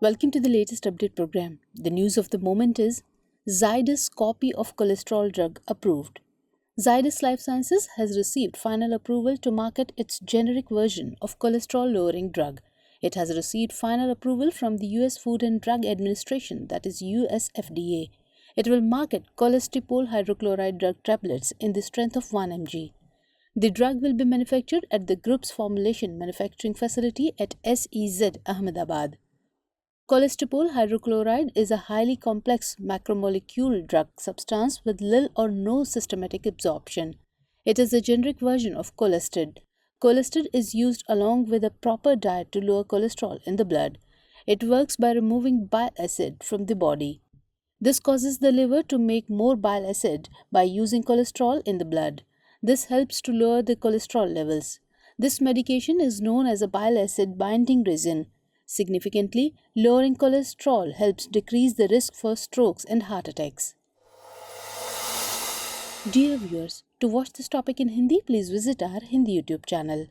Welcome to the latest update program. The news of the moment is Zydus copy of cholesterol drug approved. Zydus Lifesciences has received final approval to market its generic version of cholesterol-lowering drug. It has received final approval from the US Food and Drug Administration, that is USFDA. It will market cholestyramine hydrochloride drug tablets in the strength of 1 mg. The drug will be manufactured at the group's formulation manufacturing facility at SEZ Ahmedabad. Cholestyramine hydrochloride is a highly complex macromolecule drug substance with little or no systematic absorption. It is a generic version of Colestid. Colestid is used along with a proper diet to lower cholesterol in the blood. It works by removing bile acid from the body. This causes the liver to make more bile acid by using cholesterol in the blood. This helps to lower the cholesterol levels. This medication is known as a bile acid binding resin. Significantly, lowering cholesterol helps decrease the risk for strokes and heart attacks. Dear viewers, to watch this topic in Hindi, please visit our Hindi YouTube channel.